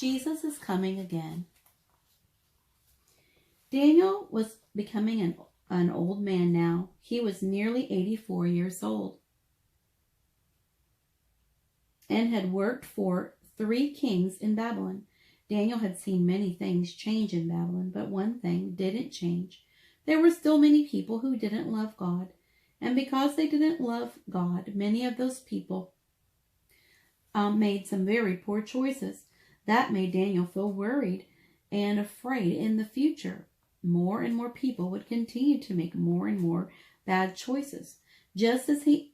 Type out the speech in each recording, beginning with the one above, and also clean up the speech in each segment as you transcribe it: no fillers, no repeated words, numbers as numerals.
Jesus is coming again. Daniel was becoming an old man now. He was nearly 84 years old and had worked for 3 kings in Babylon. Daniel had seen many things change in Babylon, but one thing didn't change. There were still many people who didn't love God. And because they didn't love God, many of those people made some very poor choices. That made Daniel feel worried and afraid in the future. More and more people would continue to make more and more bad choices. Just as he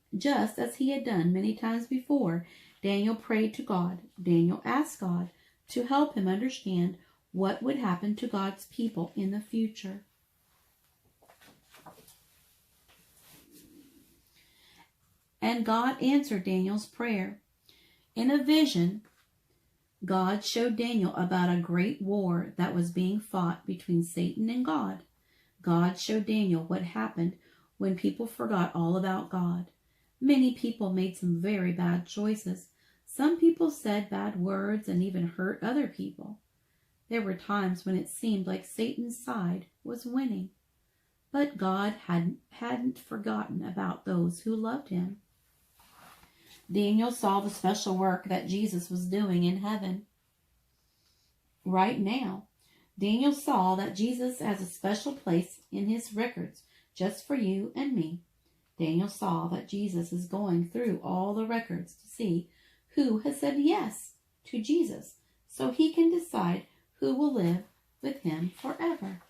had done many times before, Daniel prayed to God. Daniel asked God to help him understand what would happen to God's people in the future. And God answered Daniel's prayer. In a vision, God showed Daniel about a great war that was being fought between Satan and God. God showed Daniel what happened when people forgot all about God. Many people made some very bad choices. Some people said bad words and even hurt other people. There were times when it seemed like Satan's side was winning. But God hadn't forgotten about those who loved him. Daniel saw the special work that Jesus was doing in heaven. Right now, Daniel saw that Jesus has a special place in his records just for you and me. Daniel saw that Jesus is going through all the records to see who has said yes to Jesus, so he can decide who will live with him forever.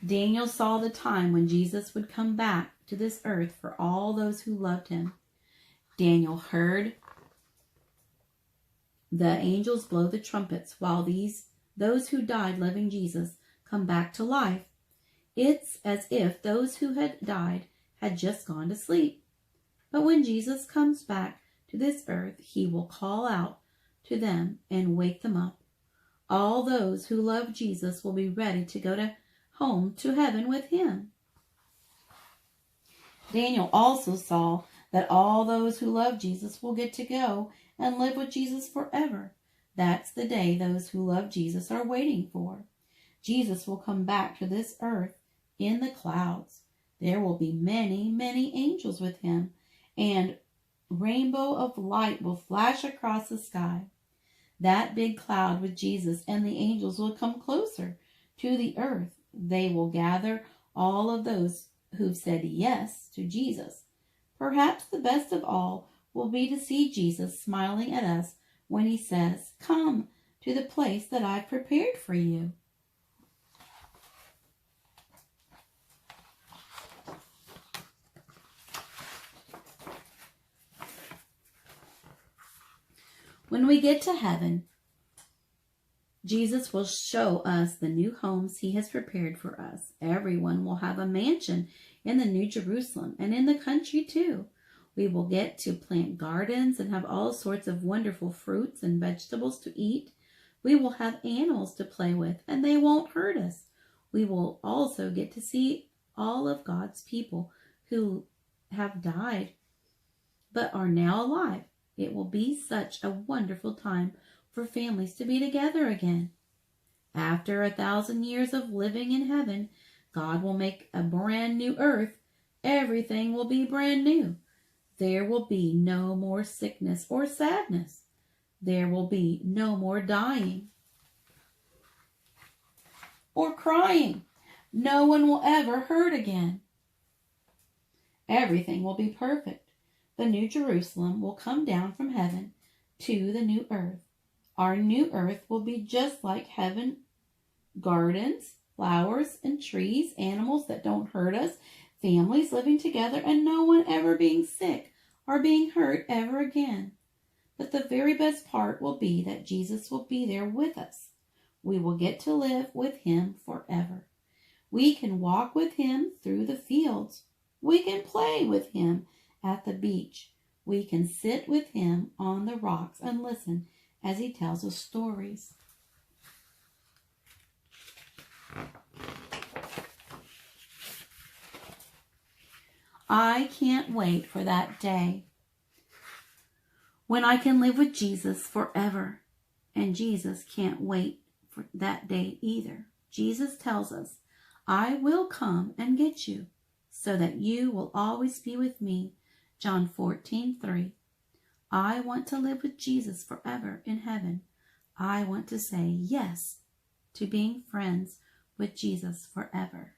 Daniel saw the time when Jesus would come back to this earth for all those who loved him. Daniel heard the angels blow the trumpets while those who died loving Jesus come back to life. It's as if those who had died had just gone to sleep. But when Jesus comes back to this earth, he will call out to them and wake them up. All those who love Jesus will be ready to go home to heaven with him. Daniel also saw that all those who love Jesus will get to go and live with Jesus forever. That's the day those who love Jesus are waiting for. Jesus will come back to this earth in the clouds. There will be many, many angels with him, and rainbow of light will flash across the sky. That big cloud with Jesus and the angels will come closer to the earth. They will gather all of those who've said yes to Jesus. Perhaps the best of all will be to see Jesus smiling at us when he says, "Come to the place that I've prepared for you." When we get to heaven, Jesus will show us the new homes he has prepared for us. Everyone will have a mansion in the New Jerusalem and in the country too. We will get to plant gardens and have all sorts of wonderful fruits and vegetables to eat. We will have animals to play with and they won't hurt us. We will also get to see all of God's people who have died but are now alive. It will be such a wonderful time for families to be together again. After 1,000 years of living in heaven, God will make a brand new earth. Everything will be brand new. There will be no more sickness or sadness. There will be no more dying or crying. No one will ever hurt again. Everything will be perfect. The New Jerusalem will come down from heaven to the new earth. Our new earth will be just like heaven. Gardens, flowers and trees, animals that don't hurt us, families living together, and no one ever being sick or being hurt ever again. But the very best part will be that Jesus will be there with us. We will get to live with him forever. We can walk with him through the fields. We can play with him at the beach. We can sit with him on the rocks and listen as he tells us stories. I can't wait for that day when I can live with Jesus forever. And Jesus can't wait for that day either. Jesus tells us, I will come and get you so that you will always be with me. John 14:3. I want to live with Jesus forever in heaven. I want to say yes to being friends with Jesus forever.